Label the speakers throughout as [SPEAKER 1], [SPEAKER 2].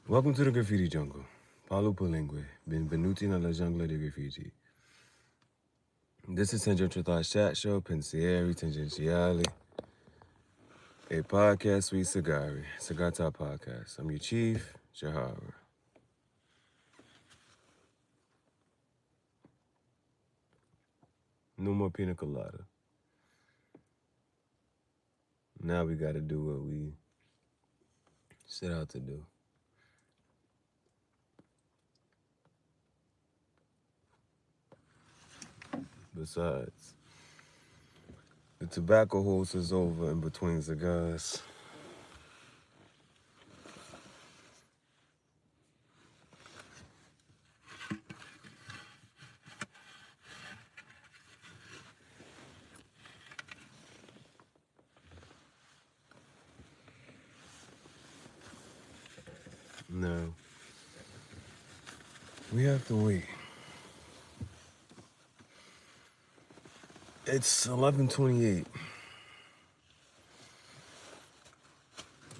[SPEAKER 1] Welcome to the graffiti jungle. Paolo Pulingue, benvenuti nella giungla di graffiti. This is Tangential Chat Show, Pensieri Tangenziali, a podcast sweet sigari, Cigar Top Podcast. I'm your chief, Gihareh. No more pina colada. Now we gotta do what we set out to do. Besides, the tobacco hose is over in between cigars. No, we have to wait. It's 11:28.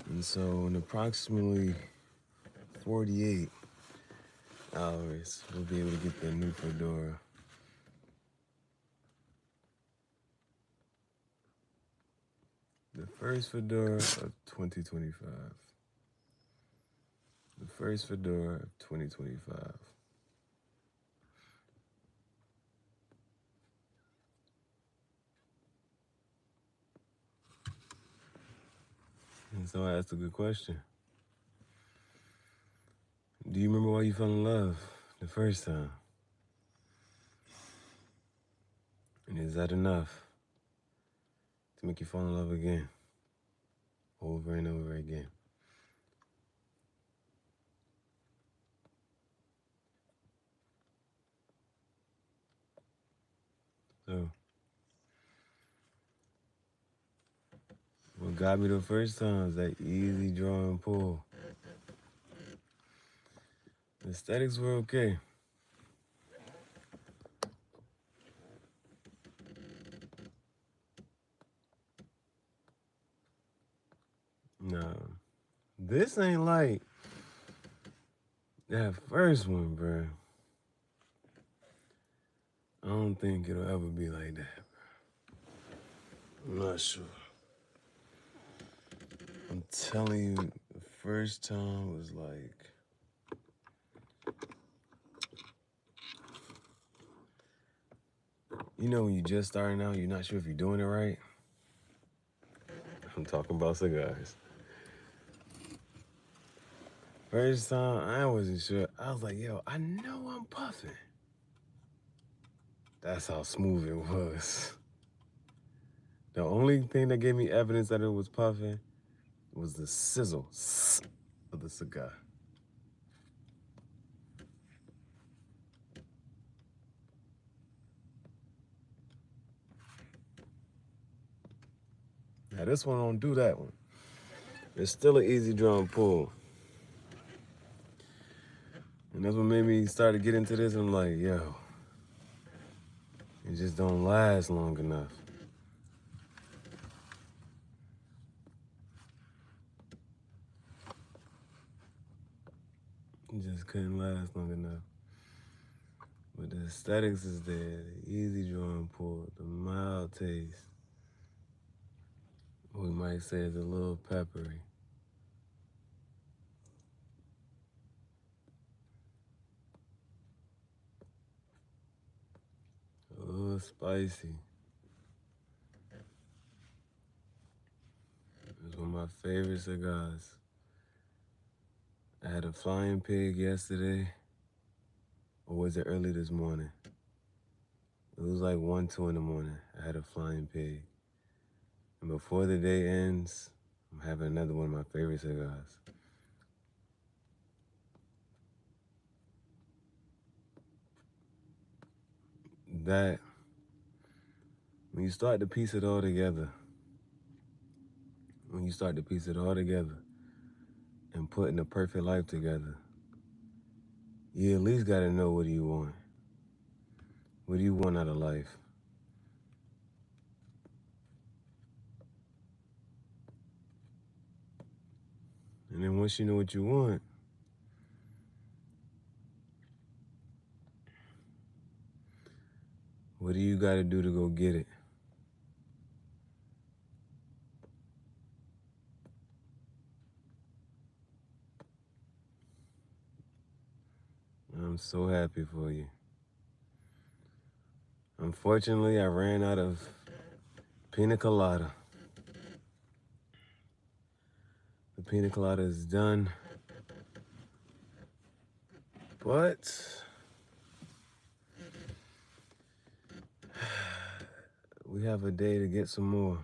[SPEAKER 1] And so in approximately 48 hours, we'll be able to get the new fedora. The first fedora of 2025. The first fedora of 2025. And so I asked a good question. Do you remember why you fell in love the first time? And is that enough to make you fall in love again? Over and over again. So, what got me the first time is that easy draw and pull. The aesthetics were okay. No, this ain't like that first one, bro. I don't think it'll ever be like that. I'm not sure. I'm telling you, the first time was like, you know, when you just starting out, you're not sure if you're doing it right. I'm talking about cigars. First time, I wasn't sure. I was like, yo, I know I'm puffing. That's how smooth it was. The only thing that gave me evidence that it was puffing was the sizzle of the cigar. Now this one don't do that one. It's still an easy draw and pull. And that's what made me start to get into this. I'm like, yo, it just don't last long enough. It just couldn't last long enough. But the aesthetics is there, the easy draw and pull, the mild taste. We might say it's a little peppery. A little spicy. It's one of my favorite cigars. I had a flying pig yesterday, or was it early this morning? It was like 1, 2 in the morning. I had a flying pig. And before the day ends, I'm having another one of my favorite cigars. That, when you start to piece it all together, and putting the perfect life together, you at least gotta know, what do you want? What do you want out of life? And then once you know what you want, What do you got to do to go get it? I'm so happy for you. Unfortunately, I ran out of pina colada. The pina colada is done. But we have a day to get some more.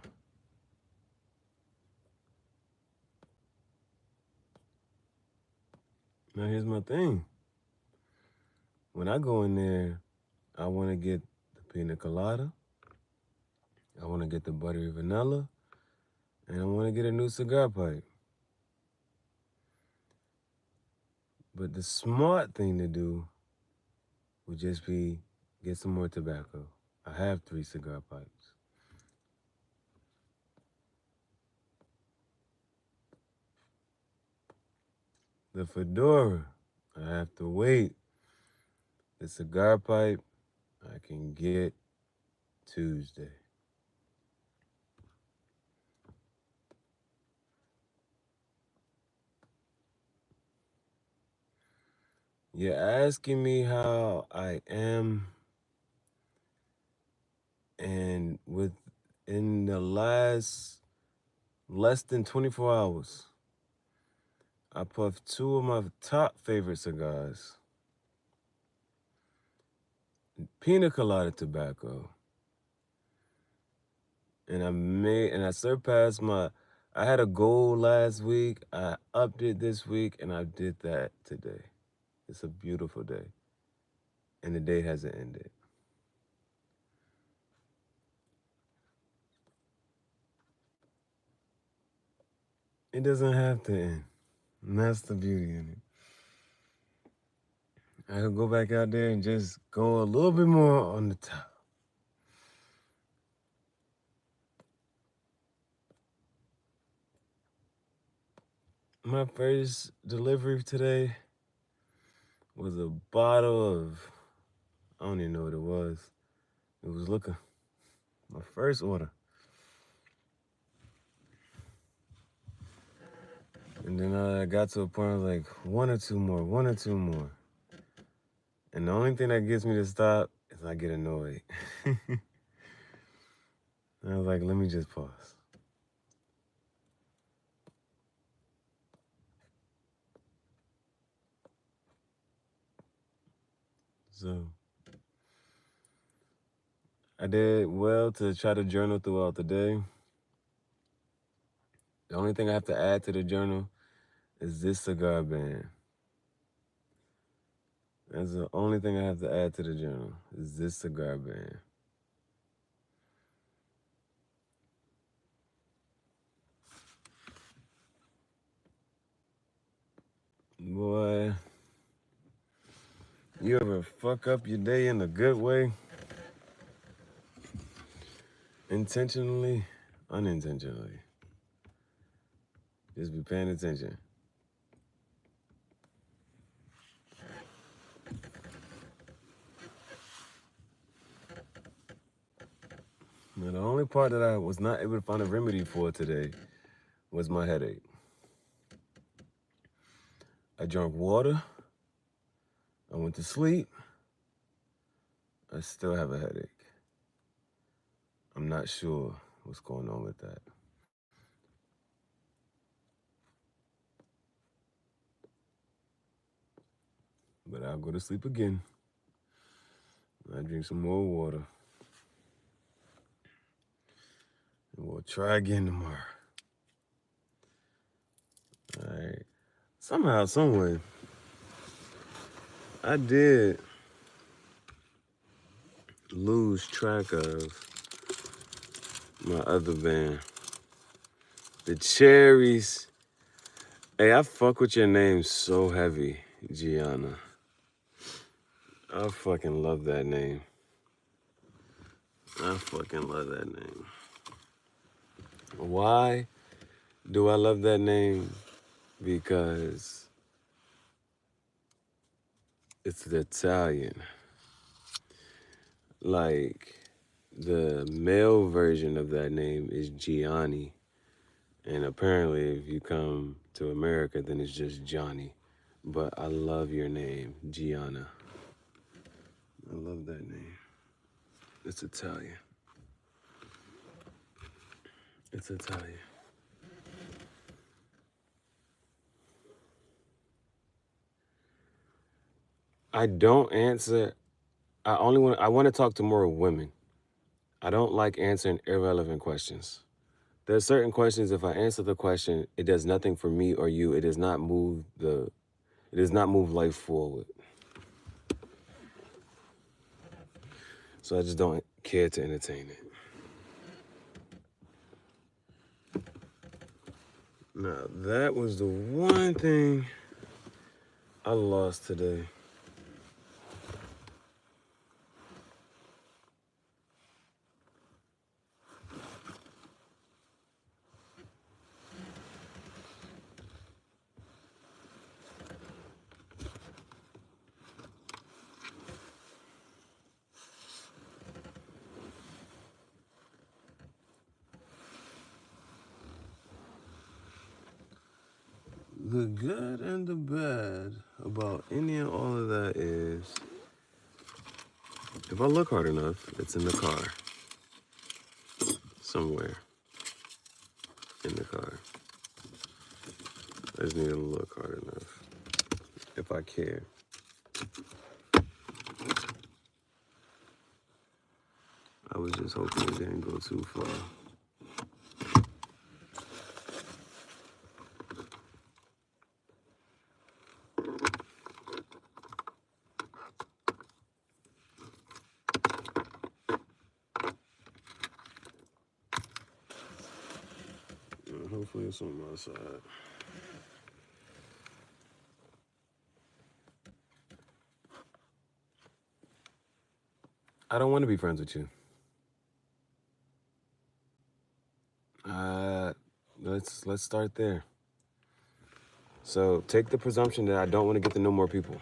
[SPEAKER 1] Now here's my thing. When I go in there, I want to get the pina colada. I want to get the buttery vanilla. And I want to get a new cigar pipe. But the smart thing to do would just be get some more tobacco. I have 3 cigar pipes. The fedora, I have to wait. The cigar pipe, I can get Tuesday. You're asking me how I am, and within the last less than 24 hours, I puffed 2 of my top favorite cigars. Pina colada tobacco. And I surpassed I had a goal last week. I upped it this week, and I did that today. It's a beautiful day. And the day hasn't ended. It doesn't have to end. And that's the beauty in it. I could go back out there and just go a little bit more on the top. My first delivery today was a bottle of, I don't even know what it was. It was liquor. My first order. And then I got to a point I was like, 1 or 2 more, 1 or 2 more. And the only thing that gets me to stop is I get annoyed. And I was like, let me just pause. So I did well to try to journal throughout the day. The only thing I have to add to the journal is this cigar band. That's the only thing I have to add to the journal is this cigar band. Boy, you ever fuck up your day in a good way? Intentionally, unintentionally. Just be paying attention. Now, the only part that I was not able to find a remedy for today was my headache. I drank water. I went to sleep. I still have a headache. I'm not sure what's going on with that. But I'll go to sleep again. I drink some more water. And we'll try again tomorrow. All right. Somehow, someway, I did lose track of my other band. The Cherries. Hey, I fuck with your name so heavy, Gianna. I fucking love that name. I fucking love that name. Why do I love that name? Because it's Italian. Like, the male version of that name is Gianni. And apparently, if you come to America, then it's just Johnny. But I love your name, Gianna. I love that name. It's Italian. It's Italian. I don't answer. I want to talk to more women. I don't like answering irrelevant questions. There are certain questions, if I answer the question, it does nothing for me or you. It does not move life forward. So I just don't care to entertain it. Now, that was the one thing I lost today. The good and the bad about any and all of that is, if I look hard enough, it's in the car. Somewhere in the car. I just need to look hard enough. If I care. I was just hoping it didn't go too far. Hopefully it's on my side. I don't want to be friends with you. Let's start there. So take the presumption that I don't want to get to know more people.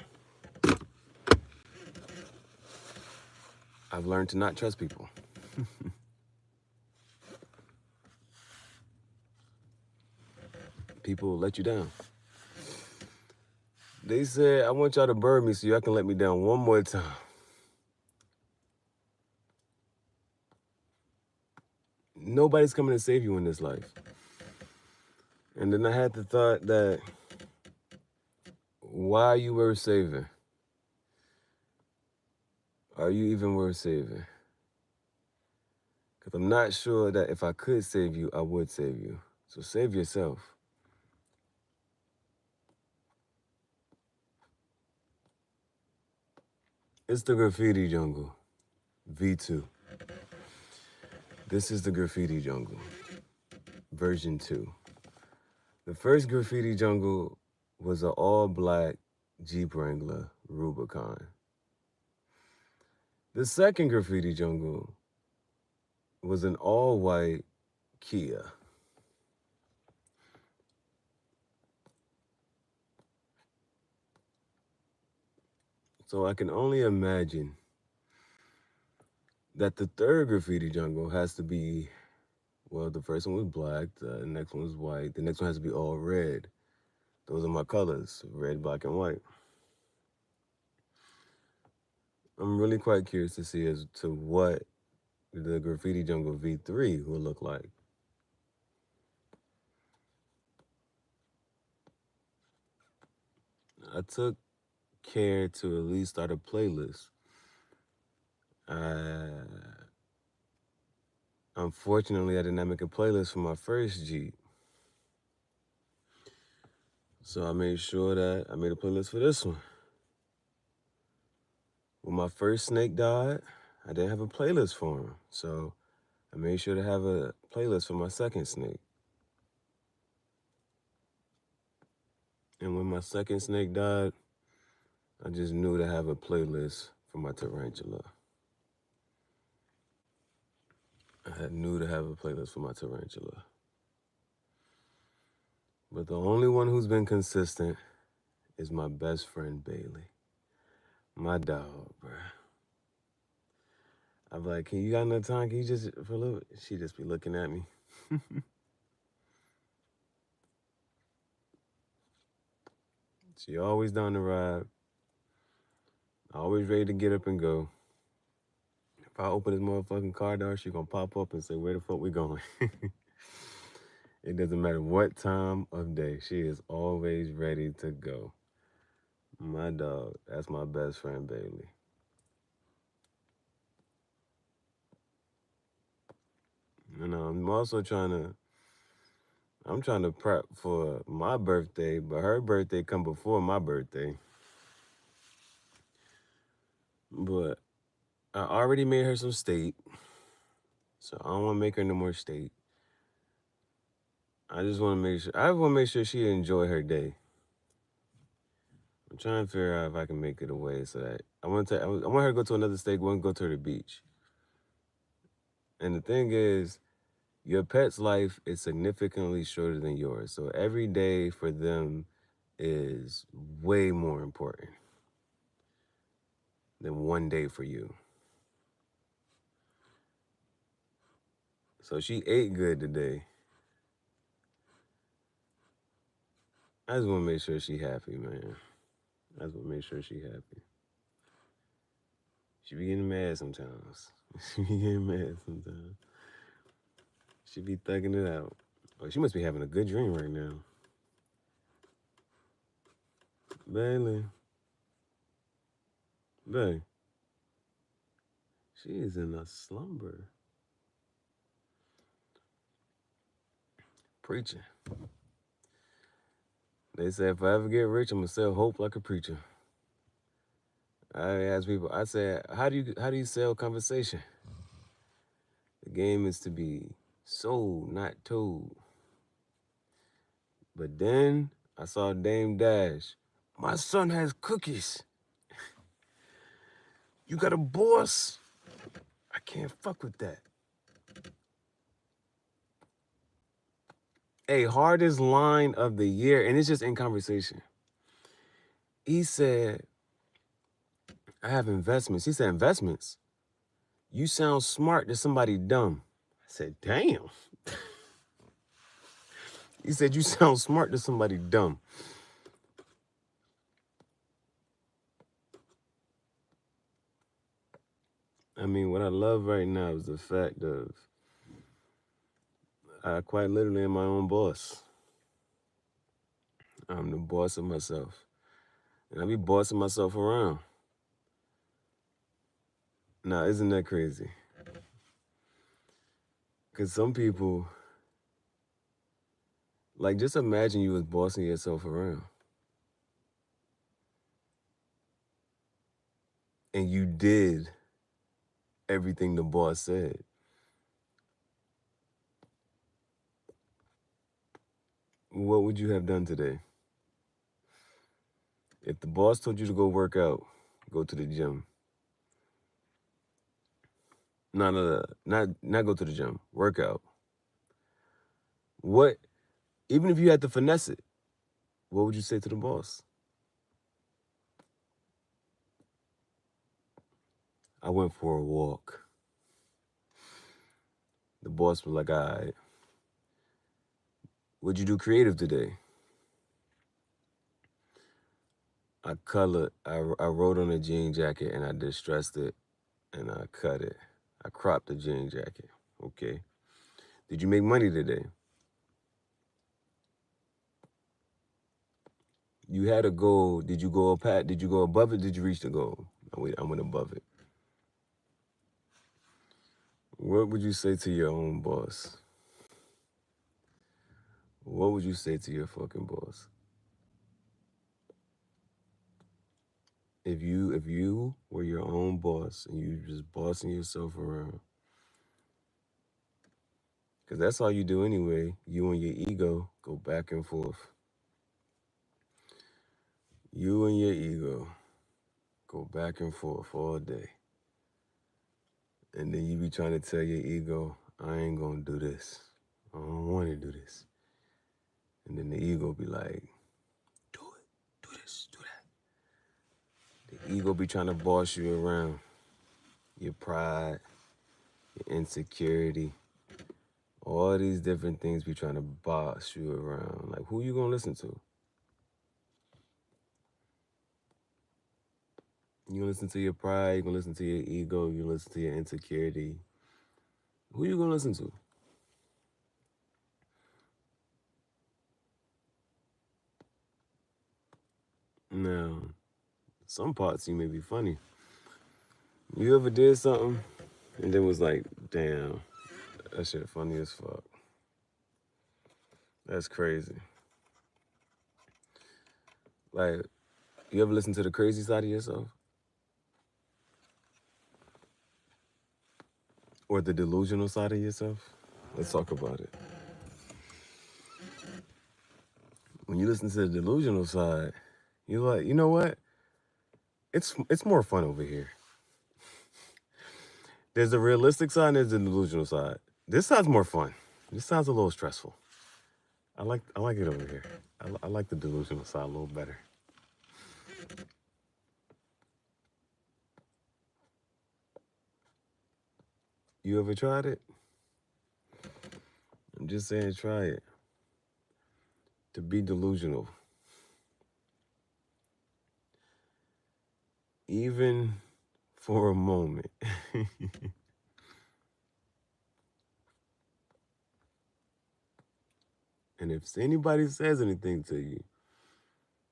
[SPEAKER 1] I've learned to not trust people. People let you down. They said, I want y'all to burn me so y'all can let me down one more time. Nobody's coming to save you in this life. And then I had the thought that, why you worth saving? Are you even worth saving? Because I'm not sure that if I could save you, I would save you. So save yourself. It's the graffiti jungle, V2. This is the graffiti jungle, version 2. The first graffiti jungle was an all-black Jeep Wrangler Rubicon. The second graffiti jungle was an all-white Kia. So I can only imagine that the third graffiti jungle has to be, well, the first one was black, the next one was white, the next one has to be all red. Those are my colors, red, black, and white. I'm really quite curious to see as to what the graffiti jungle V3 will look like. I took care to at least start a playlist. Unfortunately, I did not make a playlist for my first Jeep. So I made sure that I made a playlist for this one. When my first snake died, I didn't have a playlist for him. So I made sure to have a playlist for my second snake. And when my second snake died, I just knew to have a playlist for my tarantula. I knew to have a playlist for my tarantula. But the only one who's been consistent is my best friend Bailey. My dog, bruh. I'd be like, can you got enough time? Can you just for a little? She just be looking at me. She always down the ride, always ready to get up and go. If I open this motherfucking car door, she gonna pop up and say, where the fuck we going? It doesn't matter what time of day. She is always ready to go. My dog, that's my best friend, Bailey. And I'm trying to prep for my birthday, but her birthday come before my birthday. But I already made her some steak, so I don't want to make her no more steak. I just want to make sure. I want to make sure she enjoy her day. I'm trying to figure out if I can make it away so that I want her to go to another state. Want to go to the beach. And the thing is, your pet's life is significantly shorter than yours. So every day for them is way more important than one day for you. So she ate good today. I just want to make sure she happy, man. I just want to make sure she happy. She be getting mad sometimes. She be getting mad sometimes. She be thugging it out. Oh, she must be having a good dream right now. Bailey. Babe. She is in a slumber. Preaching. They say if I ever get rich, I'm gonna sell hope like a preacher. I ask people, I said, how do you sell conversation? The game is to be sold, not told. But then I saw Dame Dash. My son has cookies. You got a boss? I can't fuck with that. Hey, hardest line of the year, and it's just in conversation. He said, I have investments. He said, investments? You sound smart to somebody dumb. I said, damn. He said, you sound smart to somebody dumb. I mean, what I love right now is the fact of I quite literally am my own boss. I'm the boss of myself. And I be bossing myself around. Now, isn't that crazy? Because some people, like, just imagine you was bossing yourself around. And you did everything the boss said. What would you have done today? If the boss told you to go work out, go to the gym. No, not go to the gym. Work out. What, even if you had to finesse it, what would you say to the boss? I went for a walk. The boss was like, all right. What'd you do creative today? I wrote on a jean jacket and I distressed it and I cut it. I cropped the jean jacket. Okay. Did you make money today? You had a goal. Did you go above it? Did you reach the goal? I went above it. What would you say to your own boss? What would you say to your fucking boss? If you were your own boss and you just bossing yourself around, because that's all you do anyway. You and your ego go back and forth. You and your ego go back and forth all day. And then you be trying to tell your ego, I ain't gonna do this. I don't want to do this. And then the ego be like, do it, do this, do that. The ego be trying to boss you around. Your pride, your insecurity, all these different things be trying to boss you around. Like, who you gonna listen to? You gonna listen to your pride, you gonna listen to your ego, you listen to your insecurity. Who you gonna listen to? Now, some parts you may be funny. You ever did something and then was like, damn, that shit funny as fuck. That's crazy. Like, you ever listen to the crazy side of yourself? Or the delusional side of yourself? Let's talk about it. When you listen to the delusional side, you're like, you know what? It's more fun over here. There's the realistic side and there's the delusional side. This side's more fun. This side's a little stressful. I like it over here. I like the delusional side a little better. You ever tried it? I'm just saying, try it. To be delusional. Even for a moment. And if anybody says anything to you,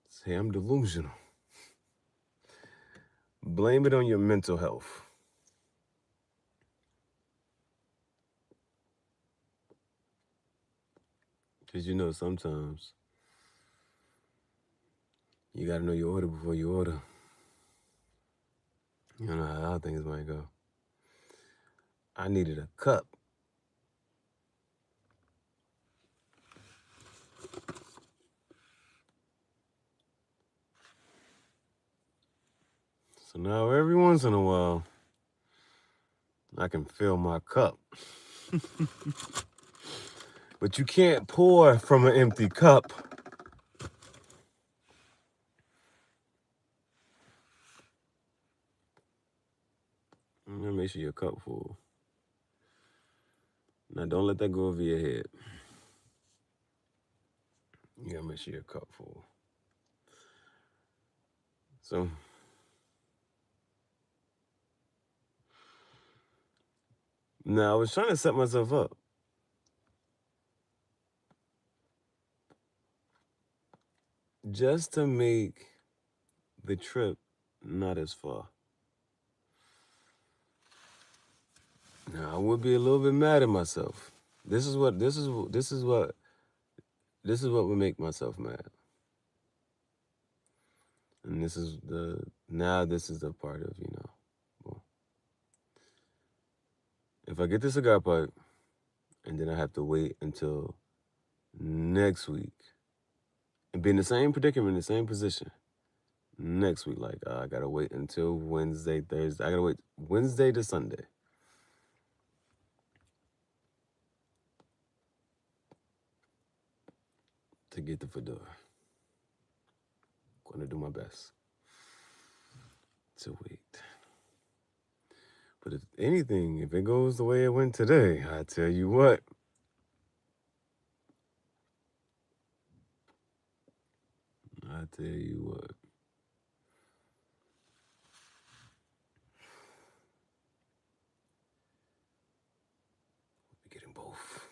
[SPEAKER 1] say, I'm delusional. Blame it on your mental health. Because you know, sometimes you got to know your order before you order. You don't know how things might go. I needed a cup. So now every once in a while, I can fill my cup. But you can't pour from an empty cup. I'm gonna make sure your cup full. Now don't let that go over your head. You gotta make sure your cup full. So now I was trying to set myself up. Just to make the trip not as far. Now I would be a little bit mad at myself. This is what would make myself mad. And this is the part of, well, if I get the cigar pipe and then I have to wait until next week and be in the same predicament, the same position next week, like I gotta wait until Wednesday, Thursday. I gotta wait Wednesday to Sunday to get the fedora. I'm gonna do my best to wait. But if anything, if it goes the way it went today, I tell you what. I tell you what. We're getting both.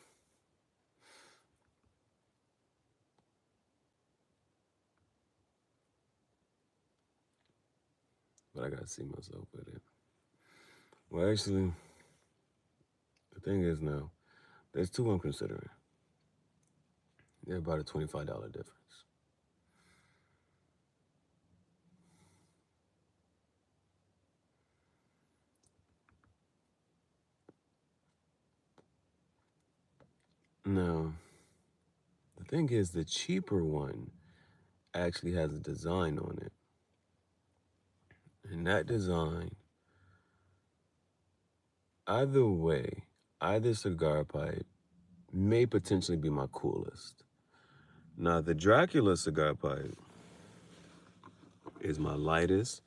[SPEAKER 1] But I gotta see myself with it. Well, actually, the thing is now, there's two I'm considering. They're about a $25 difference. Now, the thing is, the cheaper one actually has a design on it. And that design, either way, either cigar pipe may potentially be my coolest. Now, the Dracula cigar pipe is my lightest,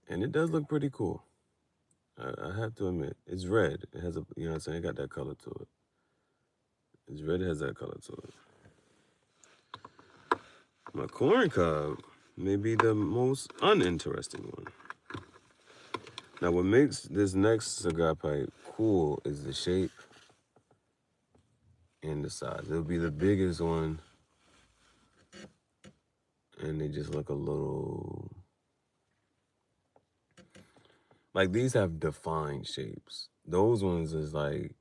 [SPEAKER 1] and it does look pretty cool. I have to admit, it's red. It has a, you know what I'm saying? It got that color to it. It's red, it has that color to it. My corn cob may be the most uninteresting one. Now, what makes this next cigar pipe cool is the shape and the size. It'll be the biggest one, and they just look a little... Like, these have defined shapes. Those ones is like,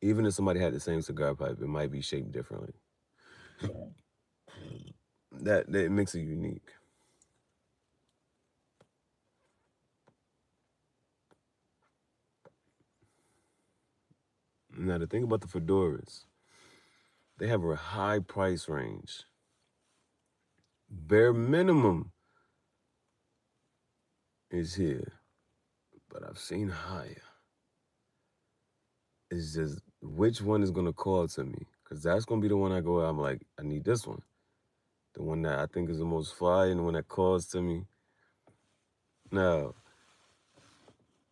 [SPEAKER 1] even if somebody had the same cigar pipe, it might be shaped differently. That makes it unique. Now, the thing about the fedoras, they have a high price range. Bare minimum is here, but I've seen higher. It's just which one is gonna call to me, because that's gonna be the one I go. I'm like, I need this one, the one that I think is the most fire, and the one that calls to me. Now,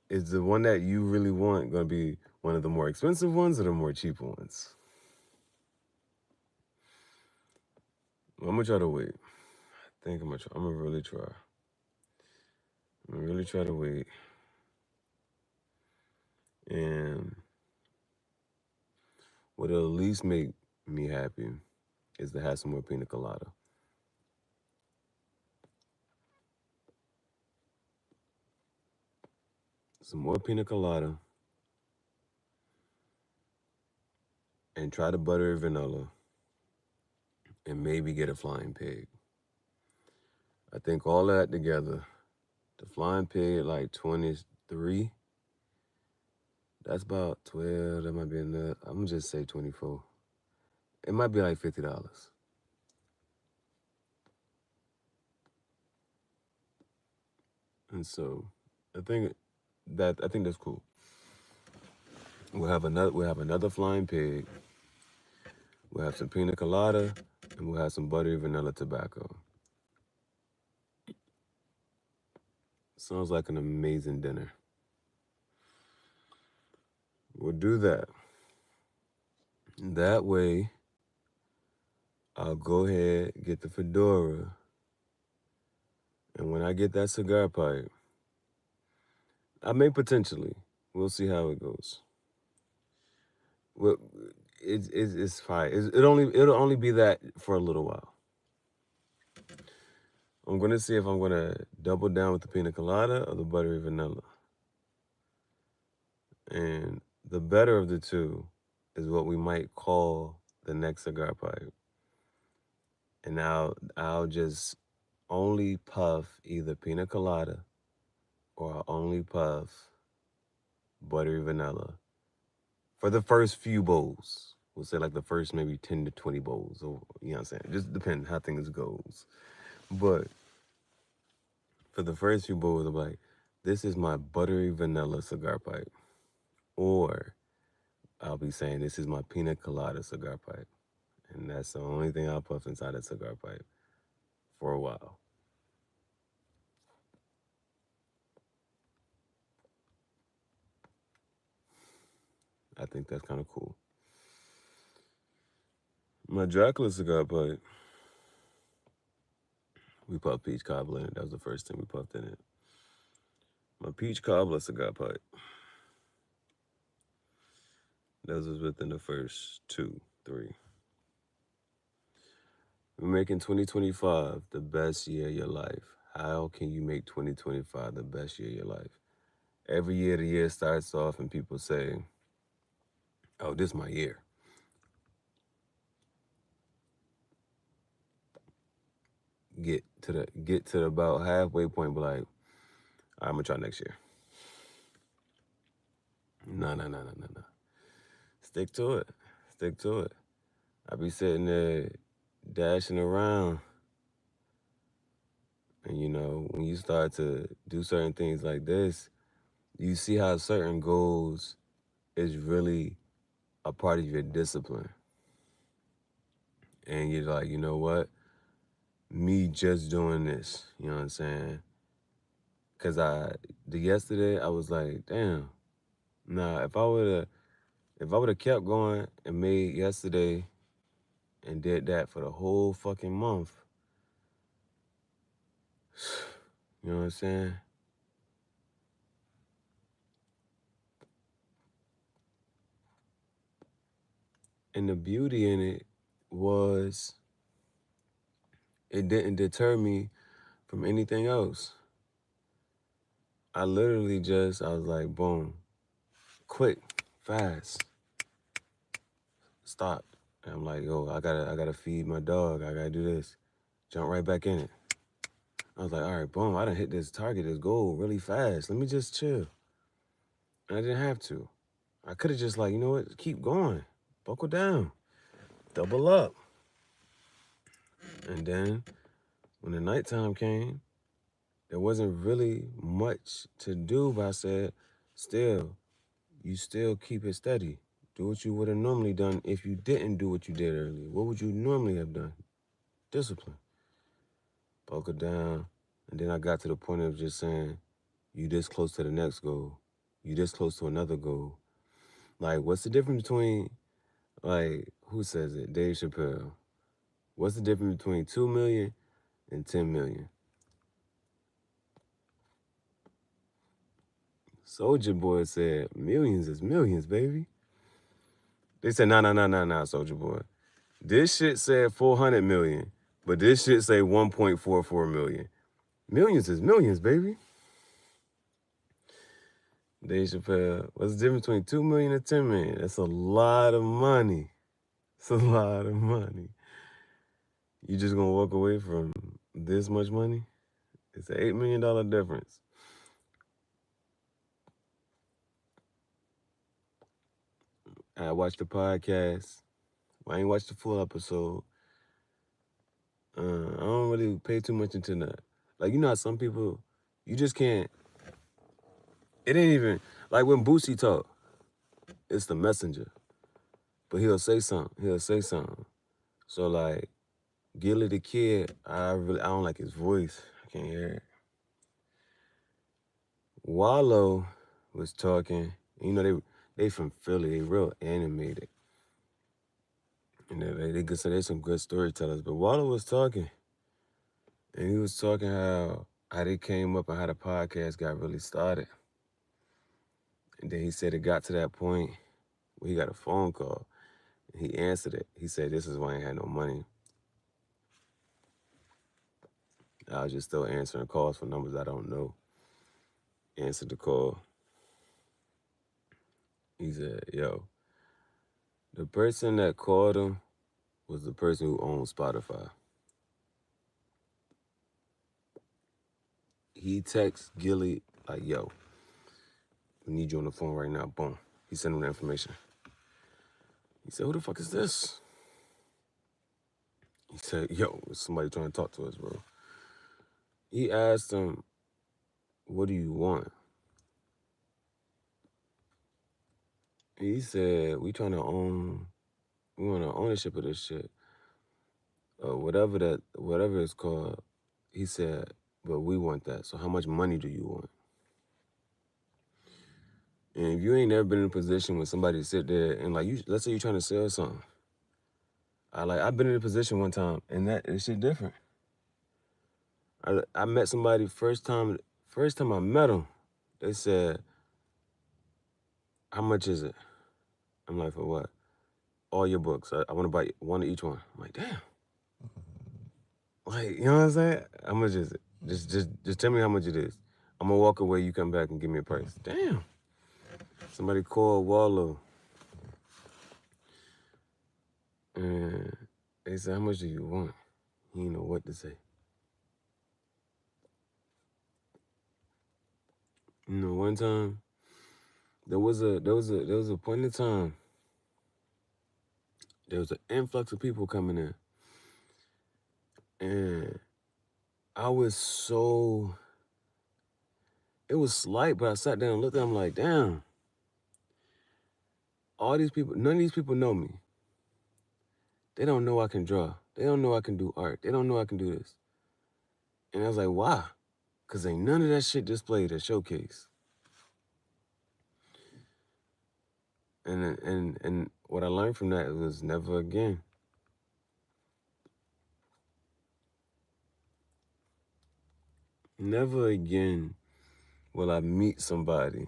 [SPEAKER 1] is the one that you really want gonna be one of the more expensive ones or the more cheaper ones? Well, I'm gonna try to wait. I think I'm gonna really try. I'm gonna really try to wait. And what'll at least make me happy is to have some more pina colada. Some more pina colada. And try the buttery vanilla. And maybe get a flying pig. I think all that together, the flying pig at like 23. That's about 12. That might be enough. I'm gonna just say 24. It might be like $50. And so I think that's cool. We'll have another flying pig. We'll have some pina colada, and we'll have some buttery vanilla tobacco. Sounds like an amazing dinner. We'll do that. That way, I'll go ahead, get the fedora, and when I get that cigar pipe, I may potentially. We'll see how it goes. Well, it's fine. It'll only be that for a little while. I'm gonna see if I'm gonna double down with the pina colada or the buttery vanilla. And the better of the two is what we might call the next cigar pipe. And now I'll just only puff either pina colada or I'll only puff buttery vanilla for the first few bowls. We'll say like the first maybe 10 to 20 bowls, or you know what I'm saying? Just depends how things goes. But for the first few bowls, I'm like, this is my buttery vanilla cigar pipe. Or I'll be saying this is my pina colada cigar pipe. And that's the only thing I'll puff inside that cigar pipe for a while. I think that's kind of cool. My Dracula cigar pipe, we puffed peach cobbler in it. That was the first thing we puffed in it. My peach cobbler cigar pipe. Those was within the first 2, 3. We're making 2025 the best year of your life. How can you make 2025 the best year of your life? Every year the year starts off and people say, oh, this is my year. Get to the about halfway point, but like, I'm gonna try next year. No. Stick to it. Stick to it. I be sitting there dashing around. And you know, when you start to do certain things like this, you see how certain goals is really a part of your discipline. And you're like, you know what? Me just doing this, you know what I'm saying, Cause yesterday I was like, damn. Nah, if I would have kept going and made yesterday and did that for the whole fucking month, you know what I'm saying? And the beauty in it was it didn't deter me from anything else. I literally I was like, boom, quick, fast, stop. And I'm like, yo, I gotta feed my dog. I gotta do this. Jump right back in it. I was like, all right, boom, I done hit this target, this goal really fast. Let me just chill. And I didn't have to. I could have just like, you know what, keep going. Buckle down. Double up. And then when the nighttime came, there wasn't really much to do, but I said, you still keep it steady. Do what you would have normally done if you didn't do what you did earlier. What would you normally have done? Discipline. Buckle down. And then I got to the point of just saying, you this close to the next goal. You this close to another goal. Like, what's the difference between, like, who says it? Dave Chappelle. What's the difference between 2 million and 10 million? Soulja Boy said, millions is millions, baby. They said, nah, Soulja Boy. This shit said 400 million, but this shit say 1.44 million. Millions is millions, baby. Dave Chappelle, what's the difference between 2 million and 10 million? That's a lot of money. It's a lot of money. You just gonna walk away from this much money? It's an $8 million difference. I watched the podcast. I ain't watched the full episode. I don't really pay too much into that. Like, you know how some people, you just can't, it ain't even, like when Boosie talk, it's the messenger. But he'll say something. So like, Gilly the Kid, I don't like his voice. I can't hear it. Wallow was talking, you know, they from Philly, they real animated. And they could say they some good storytellers. But Wallow was talking, and he was talking how they came up and how the podcast got really started. And then he said it got to that point where he got a phone call. And he answered it. He said, this is why I ain't had no money. I was just still answering calls for numbers I don't know. Answered the call. He said, yo, the person that called him was the person who owned Spotify. He texts Gilly like, yo, we need you on the phone right now. Boom. He sent him the information. He said, who the fuck is this? He said, yo, it's somebody trying to talk to us, bro. He asked him, what do you want? He said, we want ownership of this shit. Whatever it's called. He said, but we want that. So how much money do you want? And if you ain't never been in a position where somebody sit there and like, let's say you're trying to sell something. I've been in a position one time and that shit different. I met somebody first time I met them, they said, how much is it? I'm like, for what? All your books. I want to buy one of each one. I'm like, damn. Like, you know what I'm saying? How much is it? Just tell me how much it is. I'm gonna walk away, you come back and give me a price. Damn. Somebody called Wallow. And they said, how much do you want? He didn't know what to say. You know, one time, there was a point in time, there was an influx of people coming in. And I was so, it was slight, but I sat down and looked at them like, damn. All these people, none of these people know me. They don't know I can draw. They don't know I can do art. They don't know I can do this. And I was like, why? Cause ain't none of that shit displayed at Showcase. And what I learned from that was never again. Never again will I meet somebody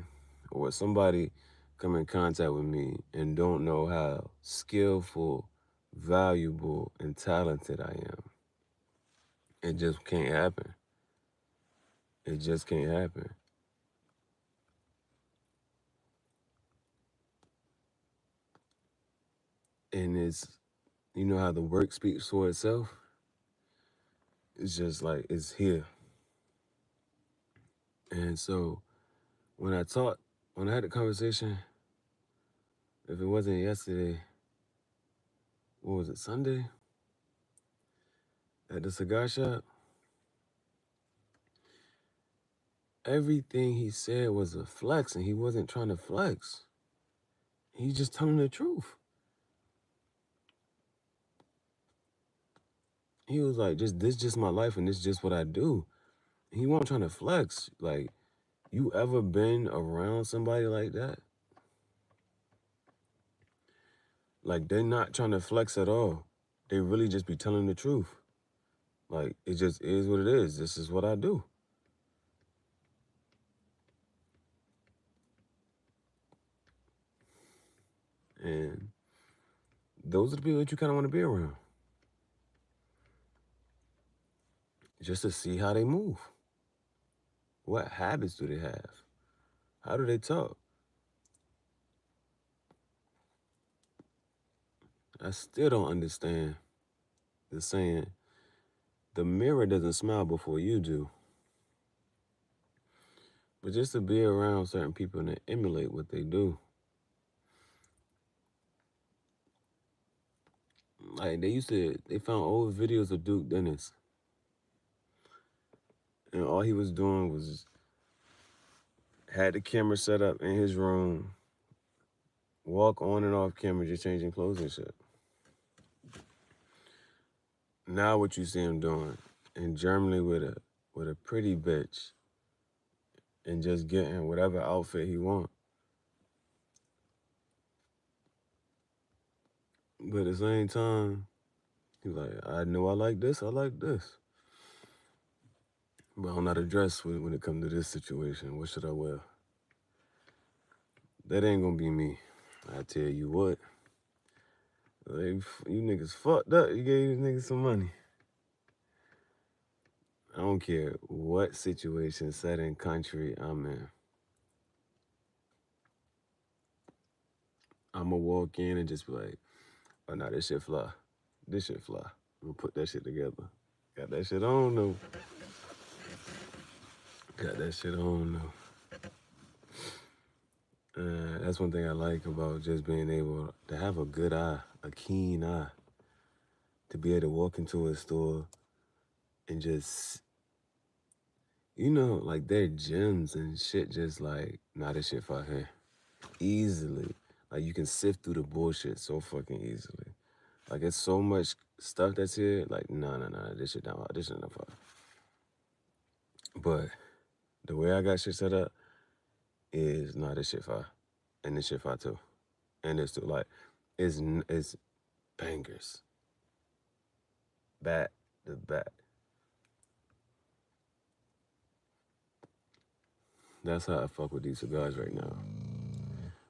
[SPEAKER 1] or somebody come in contact with me and don't know how skillful, valuable, and talented I am. It just can't happen. It just can't happen. And it's, you know how the work speaks for itself? It's just like, it's here. And so when I had the conversation, if it wasn't yesterday, what was it, Sunday? At the cigar shop? Everything he said was a flex, and he wasn't trying to flex. He's just telling the truth. He was like, this just my life, and this just what I do. He wasn't trying to flex. Like, you ever been around somebody like that? Like, they're not trying to flex at all. They really just be telling the truth. Like, it just is what it is. This is what I do. And those are the people that you kind of want to be around. Just to see how they move. What habits do they have? How do they talk? I still don't understand the saying, the mirror doesn't smile before you do. But just to be around certain people and to emulate what they do. Like, they found old videos of Duke Dennis. And all he was doing was had the camera set up in his room, walk on and off camera, just changing clothes and shit. Now what you see him doing in Germany with a pretty bitch and just getting whatever outfit he want. But at the same time, he's like, I know I like this. But I'm not addressed when it comes to this situation. What should I wear? That ain't gonna be me. I tell you what. Like, you niggas fucked up. You gave these niggas some money. I don't care what situation, setting, country I'm in. I'ma walk in and just be like, oh, nah, this shit fly. This shit fly. I'm gonna put that shit together. Got that shit on, though. Got that shit on, though. That's one thing I like about just being able to have a good eye, a keen eye, to be able to walk into a store and just, you know, like their gems and shit just like, nah, this shit fire here. Easily. Like, you can sift through the bullshit so fucking easily. Like, it's so much stuff that's here, like, nah, this shit not fire, this shit not fire. But the way I got shit set up is, nah, this shit fire. And this shit fire too. And it's too, like, it's bangers. Back to back. That's how I fuck with these cigars right now.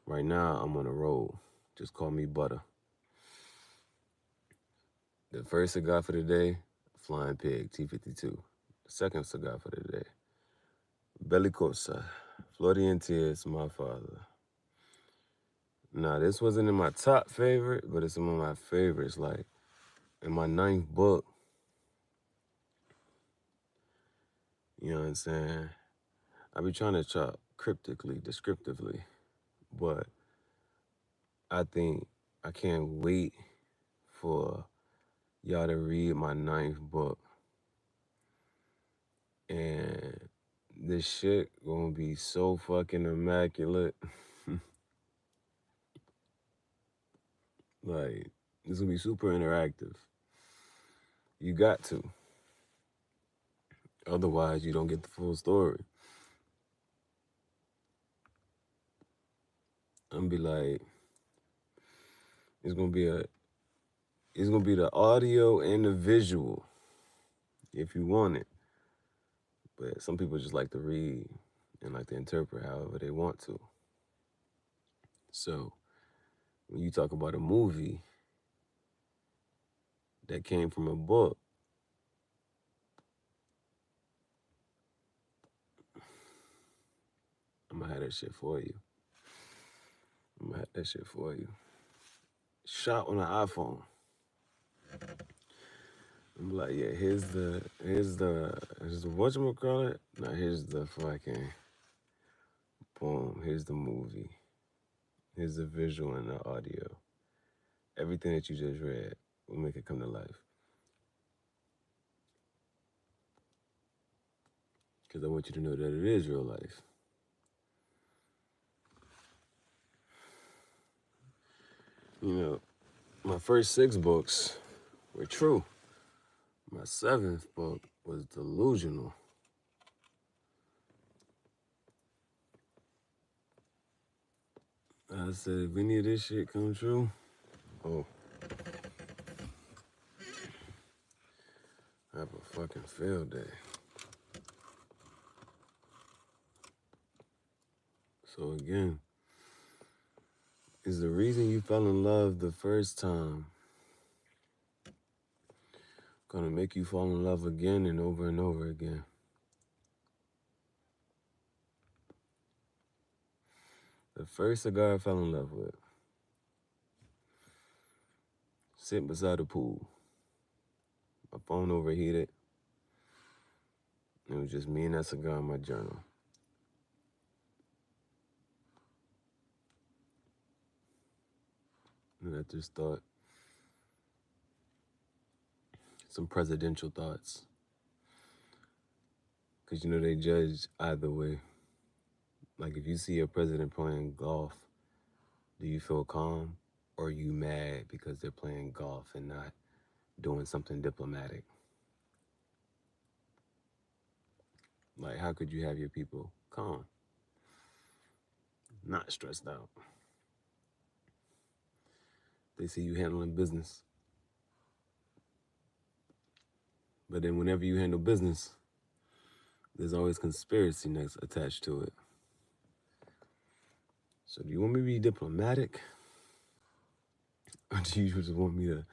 [SPEAKER 1] Right now, I'm on a roll. Just call me Butter. The first cigar for the day, Flying Pig, T52. The second cigar for the day, Bellicosa, Floridian Tears, My Father. Now, this wasn't in my top favorite, but it's one of my favorites. Like, in my 9th book, you know what I'm saying? I be trying to talk cryptically, descriptively, but I think I can't wait for y'all to read my 9th book. And this shit gonna be so fucking immaculate. Like, it's gonna be super interactive. You got to. Otherwise, you don't get the full story. I'm be like, it's gonna be the audio and the visual if you want it. But some people just like to read and like to interpret however they want to. So when you talk about a movie that came from a book, I'm gonna have that shit for you. Shot on an iPhone. I'm like, yeah, here's the whatchamacallit? Now here's the fucking boom, here's the movie. Here's the visual and the audio. Everything that you just read will make it come to life. Because I want you to know that it is real life. You know, my first 6 books were true. My 7th book was delusional. I said, if any of this shit come true, oh, I have a fucking field day. So again, is the reason you fell in love the first time gonna make you fall in love again and over again? The first cigar I fell in love with, sitting beside the pool. My phone overheated. It was just me and that cigar in my journal. And I just thought some presidential thoughts. Because, you know, they judge either way. Like, if you see a president playing golf, do you feel calm? Or are you mad because they're playing golf and not doing something diplomatic? Like, how could you have your people calm? Not stressed out. They see you handling business. But then whenever you handle business, there's always conspiracy next attached to it. So do you want me to be diplomatic? Or do you just want me to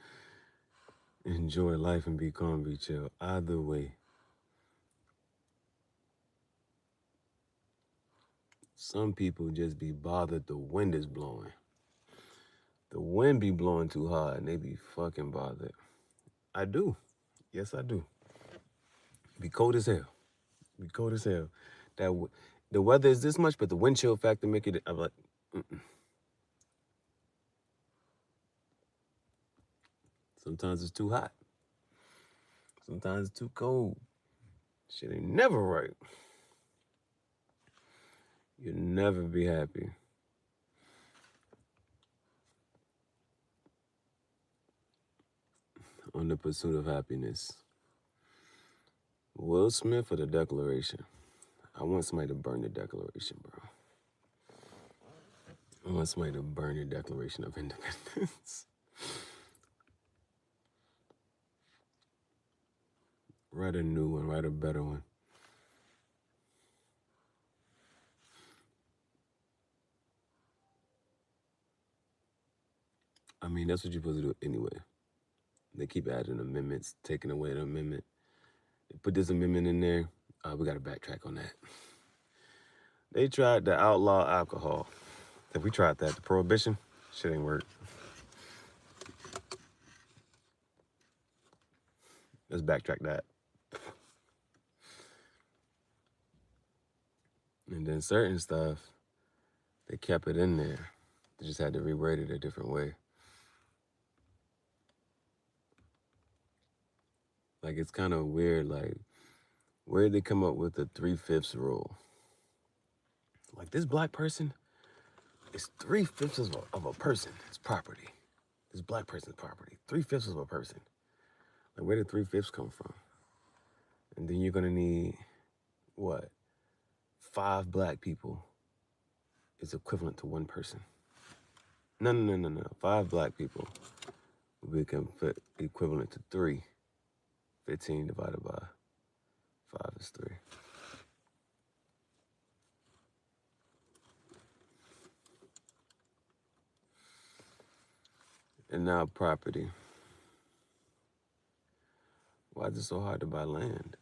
[SPEAKER 1] enjoy life and be calm, be chill? Either way. Some people just be bothered the wind is blowing. The wind be blowing too hard and they be fucking bothered. I do. Yes, I do. Be cold as hell. Be cold as hell. The weather is this much, but the wind chill factor make it. I'm like, mm-mm. Sometimes it's too hot. Sometimes it's too cold. Shit ain't never right. You'll never be happy. On the pursuit of happiness. Will Smith or the Declaration? I want somebody to burn the Declaration, bro. I want somebody to burn the Declaration of Independence. Write a new one, write a better one. I mean, that's what you're supposed to do anyway. They keep adding amendments, taking away the amendment. They put this amendment in there. We got to backtrack on that. They tried to outlaw alcohol. Have we tried that? The prohibition? Shit ain't work. Let's backtrack that. And then certain stuff, they kept it in there. They just had to reword it a different way. Like, it's kind of weird, like, where did they come up with the 3/5 rule? Like, this black person is 3/5 of a person's property. This black person's property. 3/5 of a person. Like, where did 3/5 come from? And then you're gonna need what? 5 black people is equivalent to 1 person. No. 5 black people will become equivalent to 3. 15 divided by 5 is 3. And now property. Why is it so hard to buy land?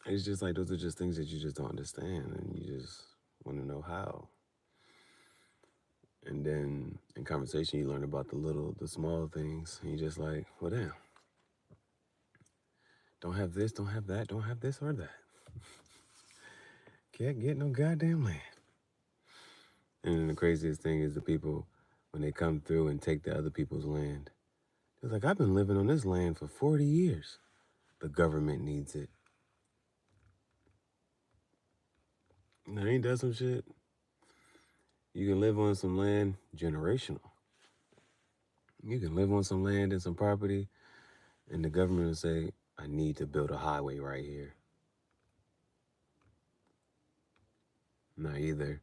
[SPEAKER 1] It's just like those are just things that you just don't understand and you just want to know how. And then in conversation you learn about the small things, and you're just like, well damn. Don't have this, don't have that, don't have this or that. Can't get no goddamn land. And then the craziest thing is the people, when they come through and take the other people's land, they're like, I've been living on this land for 40 years. The government needs it. Now, ain't that some shit? You can live on some land generational. You can live on some land and some property, and the government will say, I need to build a highway right here. Now, either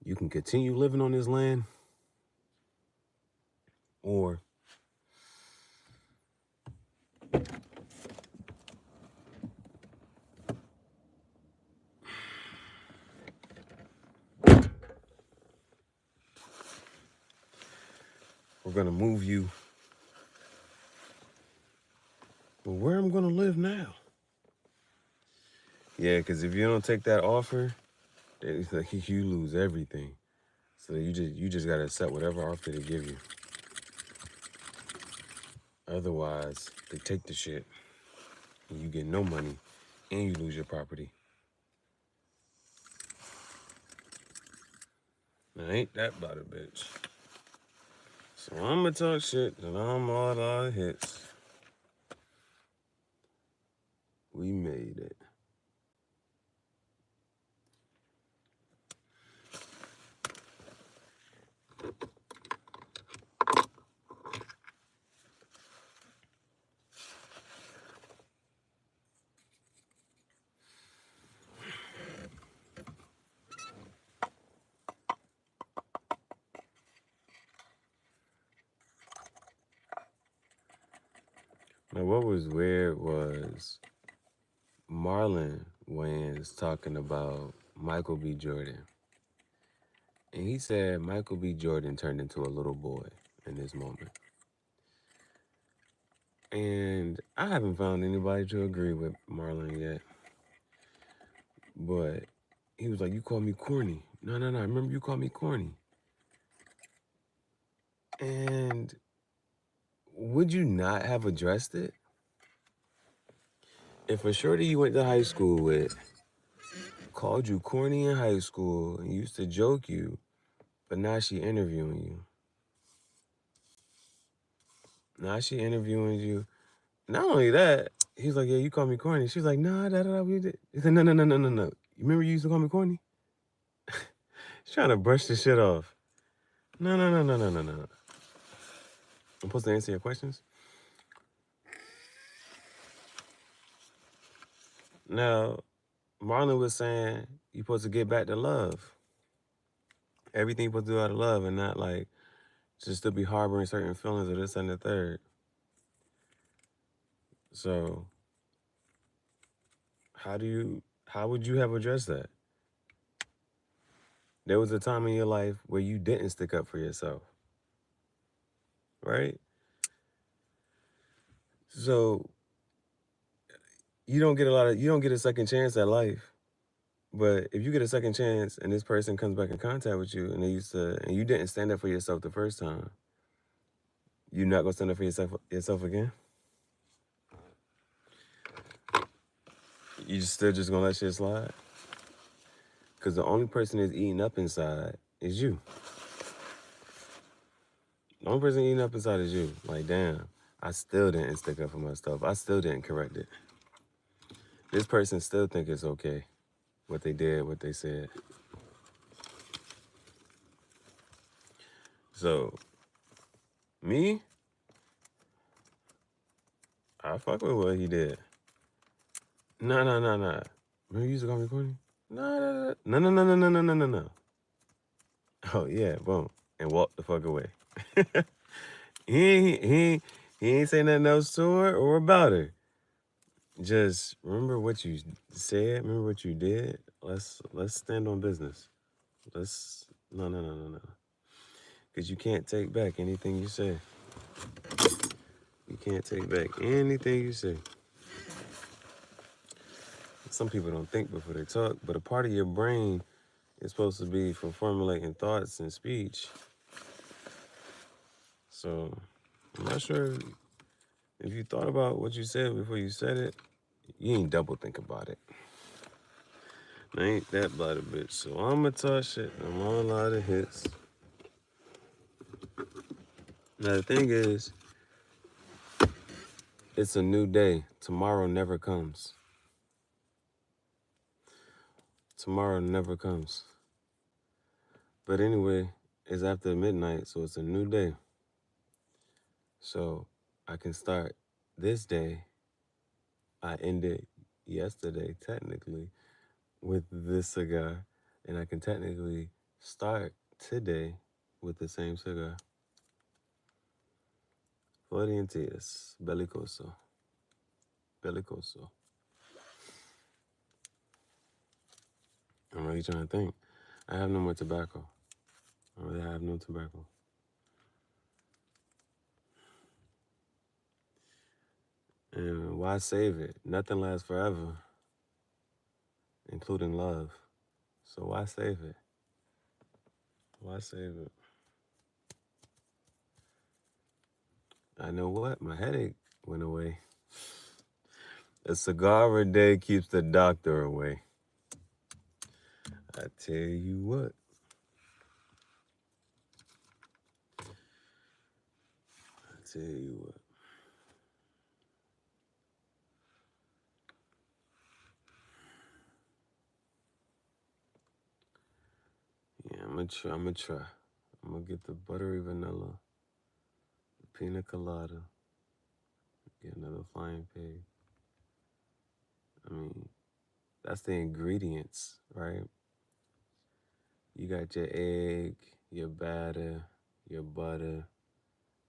[SPEAKER 1] you can continue living on this land, or we're gonna move you. Well, where am I gonna live now? Yeah, because if you don't take that offer, it's like you lose everything. So you just gotta accept whatever offer they give you. Otherwise, they take the shit, and you get no money, and you lose your property. Now, ain't that about it, bitch? So I'm gonna talk shit, and I'm all the hits. We made it. Now, what was weird was Marlon Wayans talking about Michael B. Jordan. And he said Michael B. Jordan turned into a little boy in this moment. And I haven't found anybody to agree with Marlon yet. But he was like, you call me corny. No. Remember you called me corny. And would you not have addressed it? If a shorty you went to high school with called you corny in high school and used to joke you, but now she interviewing you. Now she interviewing you. Not only that, he's like, yeah, you call me corny. She's like, nah, we did. He said, no. You remember you used to call me corny? She's trying to brush the shit off. No. I'm supposed to answer your questions? Now, Marlon was saying you're supposed to get back to love. Everything you're supposed to do out of love and not like just to be harboring certain feelings of this and the third. So how would you have addressed that? There was a time in your life where you didn't stick up for yourself. Right? So you don't get a second chance at life. But if you get a second chance and this person comes back in contact with you and and you didn't stand up for yourself the first time, you're not gonna stand up for yourself again? You still just gonna let shit slide? Because the only person that's eating up inside is you. The only person eating up inside is you. Like, damn, I still didn't stick up for myself. I still didn't correct it. This person still think it's okay, what they did, what they said. So, me, I fuck with what he did. No. Remember you used to call me corny? No. Oh yeah, boom, and walk the fuck away. He ain't say nothing else to her or about her. Just remember what you said. Remember what you did. Let's stand on business. No. Because you can't take back anything you say. You can't take back anything you say. Some people don't think before they talk, but a part of your brain is supposed to be for formulating thoughts and speech. So I'm not sure if you thought about what you said before you said it. You ain't double think about it. I ain't that about a bitch. So I'ma talk shit. I'm on a lot of hits. Now the thing is, it's a new day. Tomorrow never comes. Tomorrow never comes. But anyway, it's after midnight, so it's a new day. So I can start this day. I ended yesterday, technically, with this cigar. And I can technically start today with the same cigar. Florientias, bellicoso. Bellicoso. I'm really trying to think. I have no more tobacco. I really have no tobacco. And why save it? Nothing lasts forever, including love. So why save it? Why save it? I know what? My headache went away. A cigar a day keeps the doctor away. I tell you what. I tell you what. Yeah, I'm gonna try. I'm gonna get the buttery vanilla, the pina colada, get another flying pig. I mean, that's the ingredients, right? You got your egg, your batter, your butter.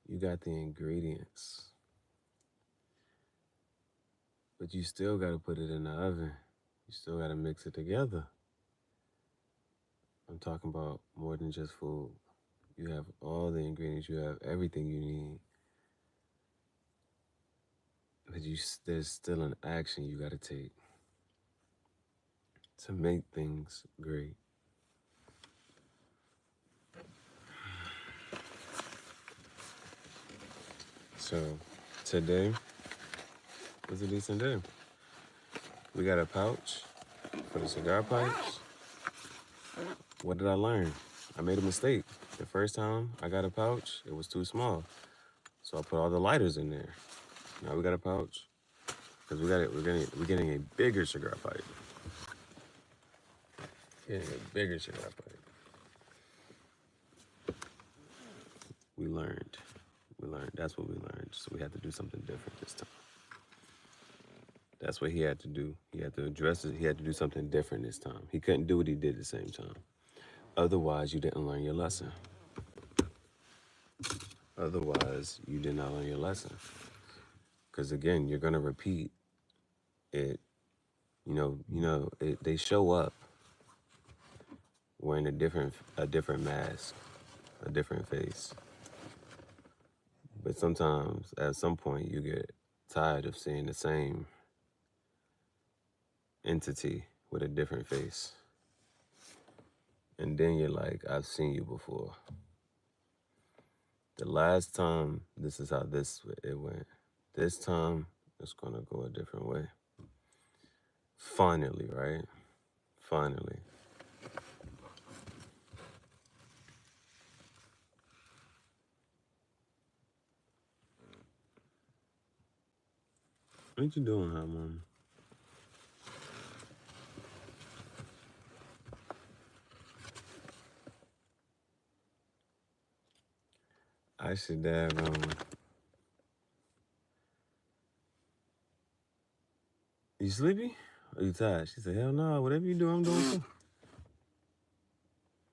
[SPEAKER 1] You got the ingredients. But you still gotta put it in the oven. You still gotta mix it together. I'm talking about more than just food. You have all the ingredients, you have everything you need. But there's still an action you gotta take to make things great. So today was a decent day. We got a pouch for the cigar pipes. What did I learn? I made a mistake. The first time I got a pouch, it was too small. So I put all the lighters in there. Now we got a pouch. Because we're getting a bigger cigar pipe. Getting a bigger cigar pipe. We learned. That's what we learned. So we had to do something different this time. That's what he had to do. He had to address it. He had to do something different this time. He couldn't do what he did at the same time. Otherwise, you didn't learn your lesson. Otherwise, you did not learn your lesson. Because again, you're gonna repeat it. They show up wearing a different mask, a different face. But sometimes, at some point, you get tired of seeing the same entity with a different face. And then you're like, I've seen you before. The last time, this is how it went. This time, it's gonna go a different way. Finally, right? Finally. What you doing, hot mama? I should You sleepy? Or you tired? She said, hell no, whatever you do, I'm doing too.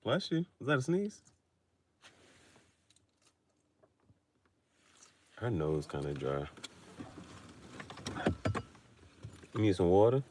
[SPEAKER 1] Bless you. Was that a sneeze? Her nose kind of dry. You need some water?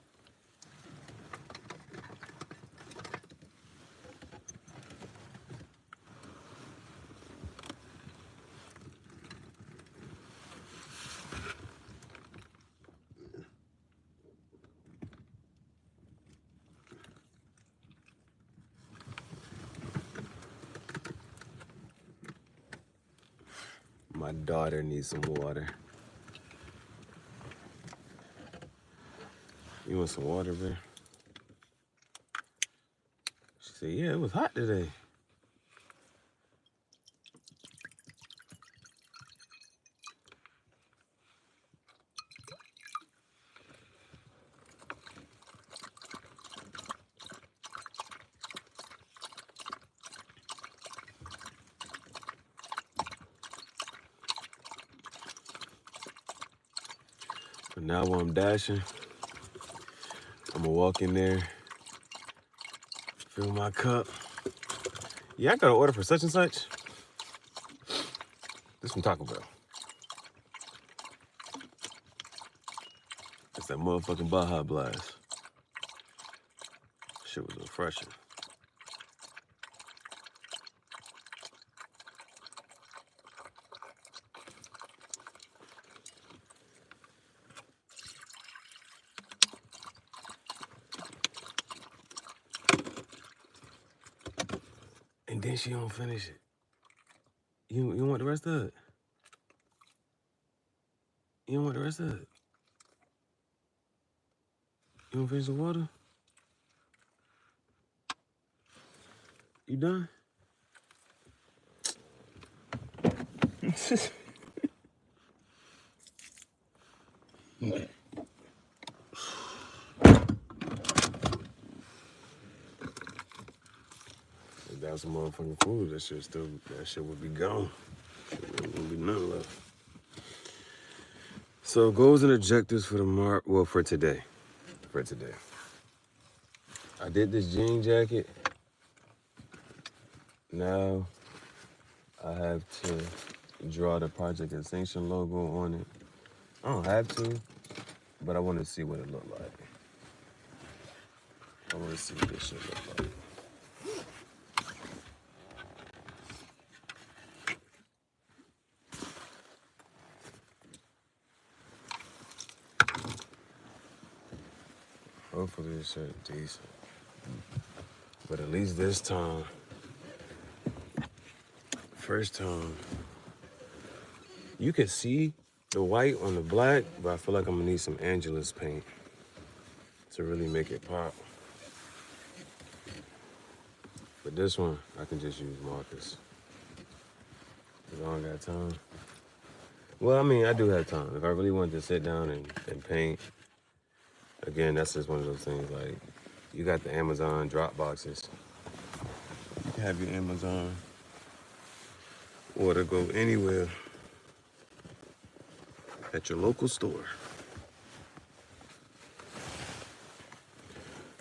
[SPEAKER 1] My daughter needs some water. You want some water, man? She said, yeah, it was hot today. But now while I'm dashing, I'm gonna walk in there, fill my cup. Yeah, I got an order for such and such. This from Taco Bell. It's that motherfucking Baja Blast. Shit was refreshing. And then she don't finish it. You want the rest of it? You don't want the rest of it? You want to finish the water? You done? If that was some motherfucking food, that shit would be gone. There wouldn't be none left. So goals and objectives for tomorrow, well, for today. I did this jean jacket. Now I have to draw the Project Extinction logo on it. I don't have to, but I want to see what it looked like. I want to see what this shit look like. Hopefully this shit decent. But at least this time, first time, you can see the white on the black, but I feel like I'm gonna need some Angelus paint to really make it pop. But this one, I can just use markers. If I don't got time. Well, I mean, I do have time. If I really wanted to sit down and paint, again, that's just one of those things, like, you got the Amazon drop boxes. You can have your Amazon order go anywhere at your local store.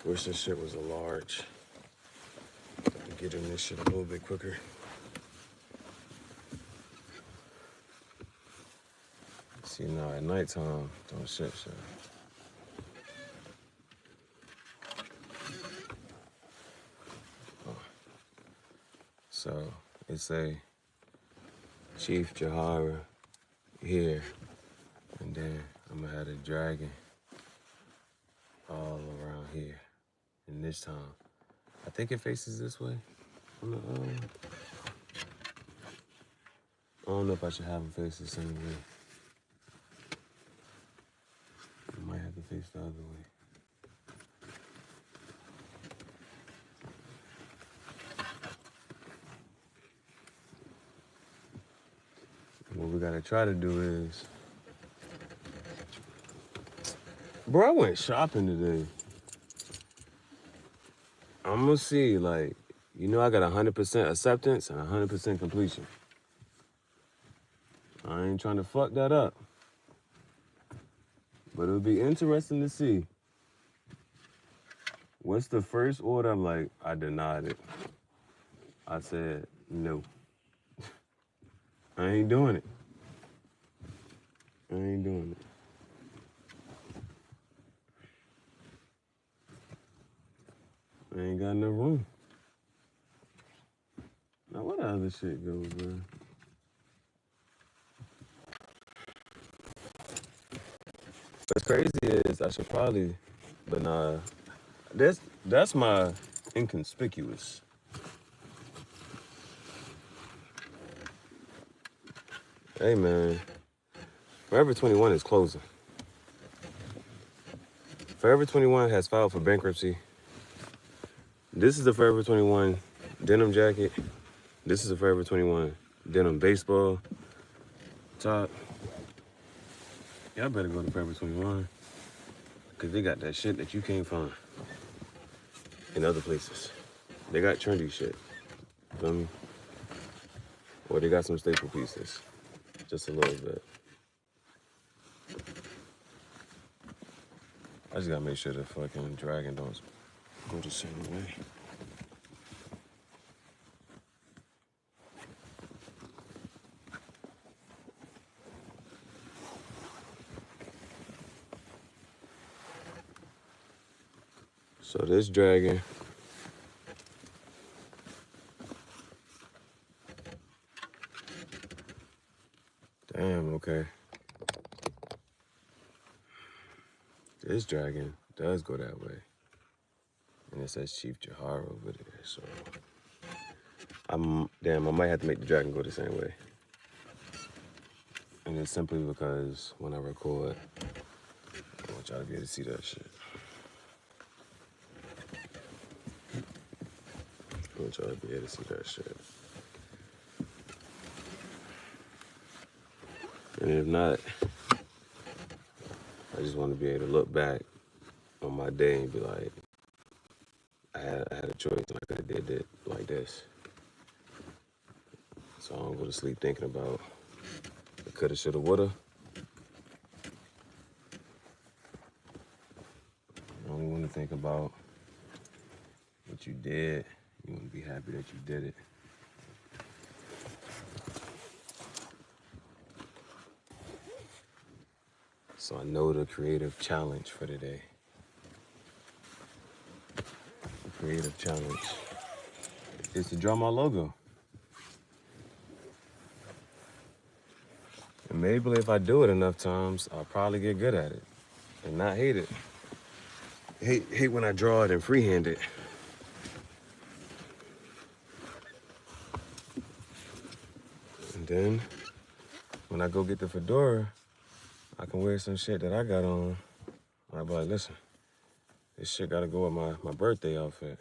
[SPEAKER 1] Wish this shit was a large. I can get in this shit a little bit quicker. See, now at nighttime, don't ship shit. So it's a Chief Gihareh here, and then I'm gonna have a dragon all around here. And this time, I think it faces this way. I don't know if I should have them face the same way. I might have to face the other way. What we gotta try to do is, bro, I went shopping today. I'm gonna see, like, you know, I got 100% acceptance and 100% completion. I ain't trying to fuck that up. But it would be interesting to see what's the first order. I'm like, I denied it. I said, no. I ain't doing it. I ain't doing it. I ain't got enough room. Now, what other shit goes, man? What's crazy is I should probably, but nah, that's my inconspicuous. Hey, man, Forever 21 is closing. Forever 21 has filed for bankruptcy. This is the Forever 21 denim jacket. This is a Forever 21 denim baseball top. Y'all better go to Forever 21 because they got that shit that you can't find in other places. They got trendy shit, feel me? Or they got some staple pieces, just a little bit. I just gotta make sure the fucking dragon don't go the same way. So this dragon, damn, okay. This dragon does go that way. And it says Chief Gihareh over there, so I might have to make the dragon go the same way. And it's simply because when I record, I want y'all to be able to see that shit. I want y'all to be able to see that shit. And if not, I just want to be able to look back on my day and be like, I had a choice and I could have did it like this. So I don't go to sleep thinking about the coulda, shoulda, woulda. I only want to think about what you did. You want to be happy that you did it. So I know the creative challenge for today. The creative challenge is to draw my logo. And maybe if I do it enough times, I'll probably get good at it and not hate it. Hate when I draw it and freehand it. And then when I go get the fedora, I can wear some shit that I got on. I'll be like, listen, this shit gotta go with my birthday outfit.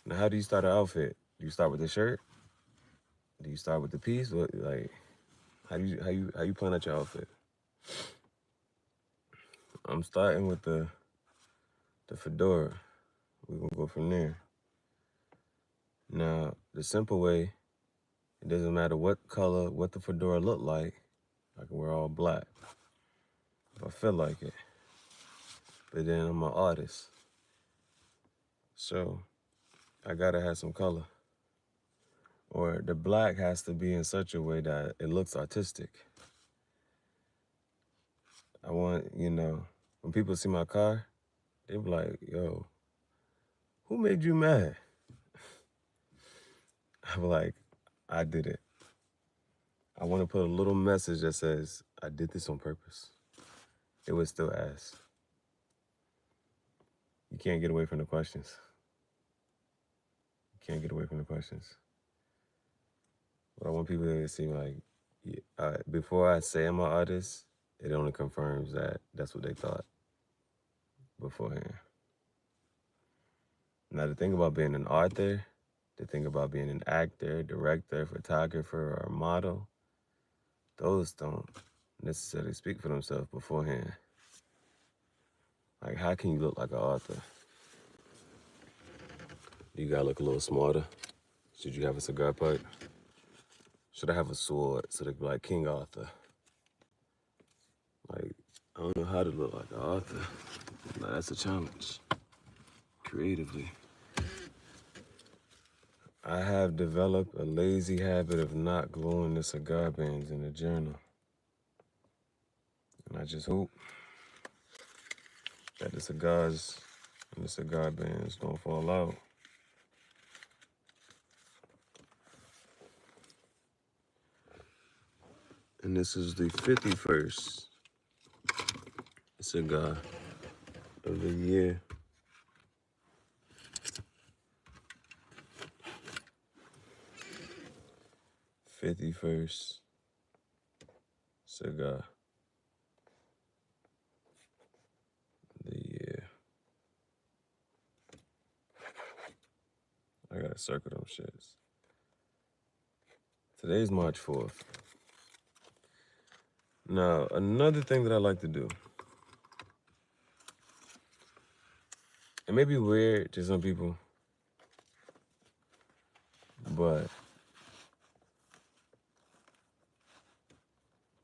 [SPEAKER 1] Now, how do you start an outfit? Do you start with the shirt? Do you start with the piece? What, like, how you plan out your outfit? I'm starting with the fedora. We're gonna go from there. Now, the simple way, it doesn't matter what color, what the fedora look like. I can wear all black if I feel like it. But then I'm an artist, so I gotta have some color. Or the black has to be in such a way that it looks artistic. I want, when people see my car, they be like, yo, who made you mad? I be like, I did it. I want to put a little message that says, I did this on purpose. It would still ask. You can't get away from the questions. You can't get away from the questions. But I want people to see, like, before I say I'm an artist, it only confirms that that's what they thought beforehand. Now, the thing about being an author, the thing about being an actor, director, photographer, or model, those don't necessarily speak for themselves beforehand. Like, how can you look like an author? You gotta look a little smarter. Should you have a cigar pipe? Should I have a sword so they be like King Arthur? Like, I don't know how to look like an author. But that's a challenge, creatively. I have developed a lazy habit of not gluing the cigar bands in the journal. And I just hope that the cigars and the cigar bands don't fall out. And this is the 51st cigar of the year. '51st cigar of the year. I gotta circle them shits. Today's March 4th. Now, another thing that I like to do, it may be weird to some people, but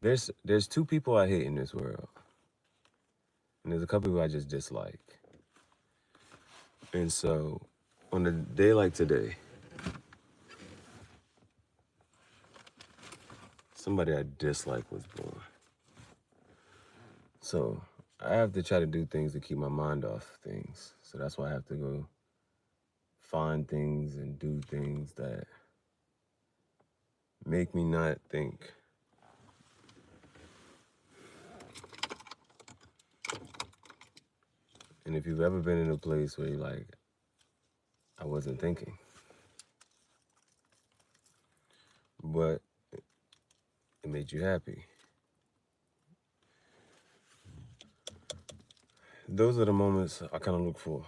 [SPEAKER 1] there's two people I hate in this world. And there's a couple people I just dislike. And so, on a day like today, somebody I dislike was born. So, I have to try to do things to keep my mind off things. So that's why I have to go find things and do things that make me not think. And if you've ever been in a place where you're like, I wasn't thinking, but it made you happy. Those are the moments I kind of look for.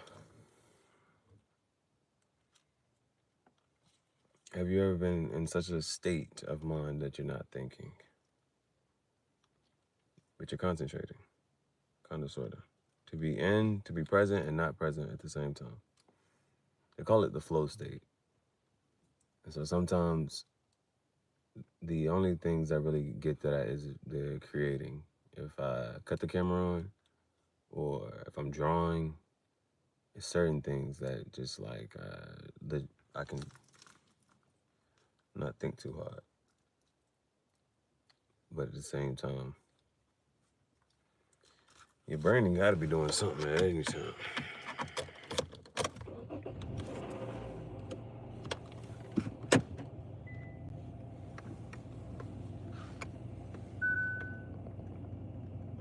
[SPEAKER 1] Have you ever been in such a state of mind that you're not thinking, but you're concentrating, kind of, sort of? To be present and not present at the same time. They call it the flow state. And so sometimes the only things that really get to that is the creating. If I cut the camera on, or if I'm drawing, it's certain things that just like I can not think too hard. But at the same time, your brain got to be doing something at any time.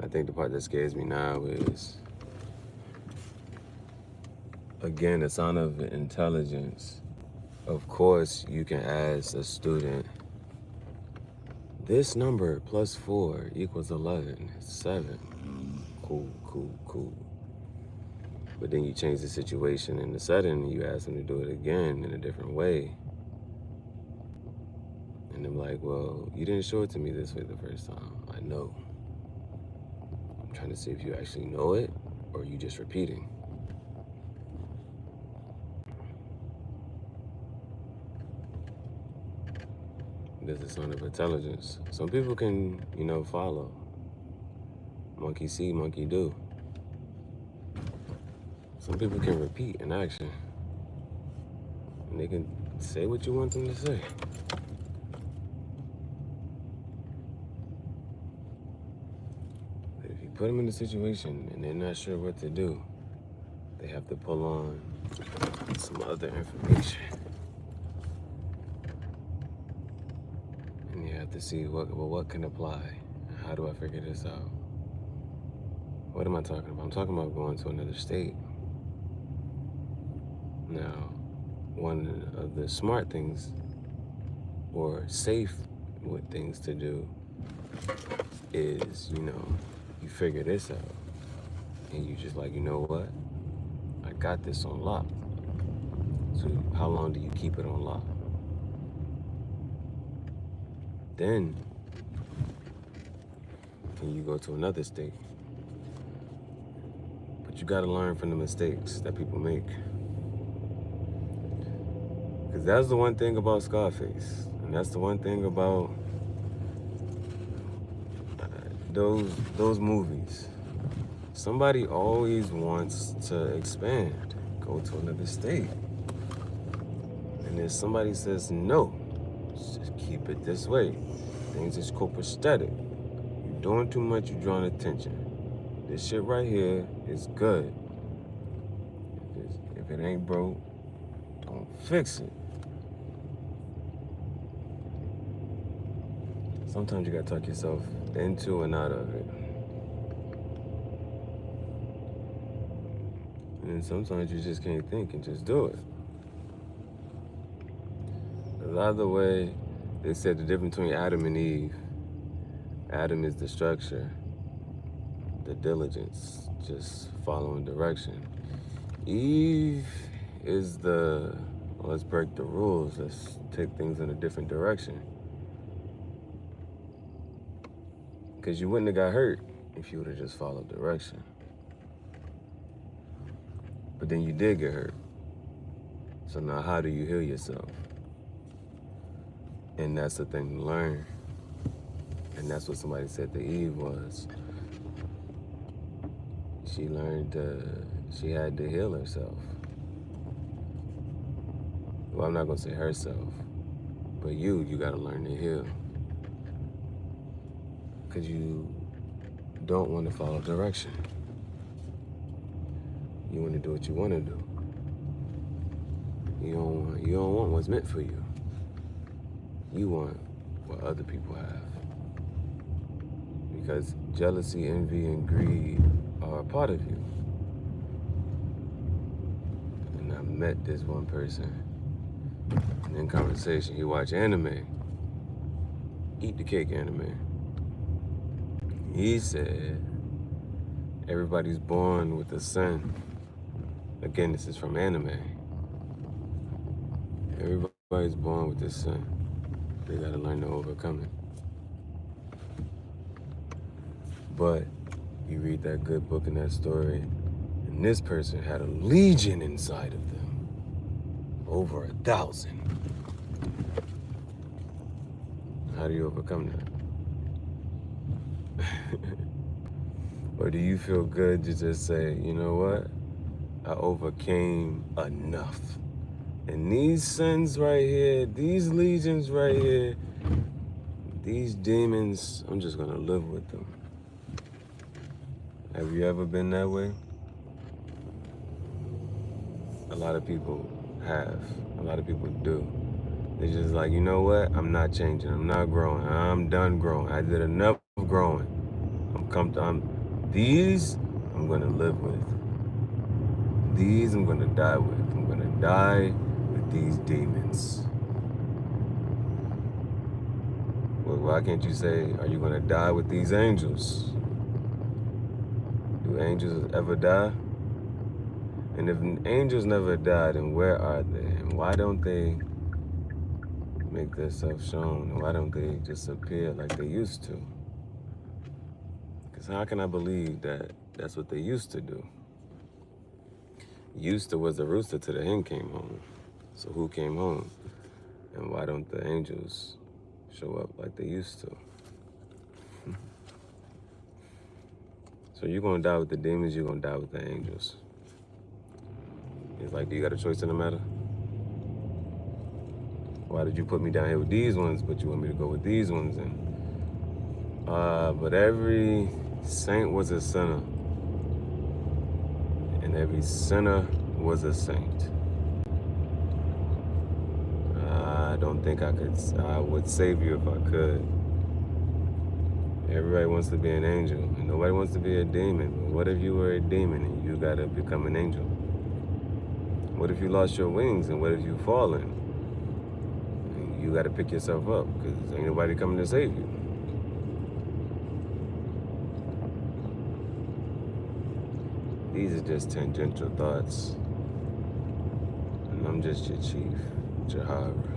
[SPEAKER 1] I think the part that scares me now is, again, a sign of intelligence. Of course, you can ask a student, this number plus 4 equals 11, it's 7. Cool. But then you change the situation in the setting and you ask them to do it again in a different way. And I'm like, well, you didn't show it to me this way the first time. I know. I'm trying to see if you actually know it or you just repeating. There's a sign of intelligence. Some people can, follow. Monkey see, monkey do. Some people can repeat an action. And they can say what you want them to say. But if you put them in a situation and they're not sure what to do, they have to pull on some other information. And you have to see what can apply. And how do I figure this out? What am I talking about? I'm talking about going to another state. Now, one of the smart things or safe things to do is, you figure this out and you just like, you know what? I got this on lock. So how long do you keep it on lock? Then can you go to another state? But you gotta learn from the mistakes that people make. Because that's the one thing about Scarface. And that's the one thing about those movies. Somebody always wants to expand, go to another state. And then somebody says, no, just keep it this way. Things is copacetic. You're doing too much, you're drawing attention. This shit right here is good. If it ain't broke, don't fix it. Sometimes you gotta talk yourself into and out of it. And sometimes you just can't think and just do it. A lot of the way they said the difference between Adam and Eve. Adam is the structure, the diligence, just following direction. Eve is the, let's break the rules, let's take things in a different direction. Because you wouldn't have got hurt if you would have just followed direction. But then you did get hurt. So now how do you heal yourself? And that's the thing to learn. And that's what somebody said to Eve was. She learned she had to heal herself. Well, I'm not gonna say herself, but you gotta learn to heal. Because you don't want to follow direction. You want to do what you want to do. You don't want what's meant for you. You want what other people have. Because jealousy, envy, and greed are a part of you. And I met this one person, and in conversation, he watched anime. Eat the cake anime. He said, everybody's born with a sin. Again, this is from anime. Everybody's born with this sin. They gotta learn to overcome it. But you read that good book and that story, and this person had a legion inside of them. Over 1,000. How do you overcome that? Or do you feel good to just say, you know what? I overcame enough. And these sins right here, these legions right here, these demons, I'm just gonna live with them. Have you ever been that way? A lot of people have. A lot of people do. They're just like, you know what? I'm not changing. I'm not growing. I'm done growing. I did enough growing. These I'm gonna live with. These I'm gonna die with. I'm gonna die with these demons. Well, why can't you say, are you gonna die with these angels? Do angels ever die? And if angels never die, then where are they? And why don't they make themselves shown? And why don't they just appear like they used to? Because how can I believe that that's what they used to do? Used to was the rooster till the hen came home. So who came home? And why don't the angels show up like they used to? So you're gonna die with the demons, you're gonna die with the angels. It's like, do you got a choice in the matter? Why did you put me down here with these ones, but you want me to go with these ones? But every saint was a sinner. And every sinner was a saint. I don't think I would save you if I could. Everybody wants to be an angel, and nobody wants to be a demon. But what if you were a demon and you gotta become an angel? What if you lost your wings, and what if you fallen? And you gotta pick yourself up, because ain't nobody coming to save you. These are just tangential thoughts. And I'm just your chief, Gihareh.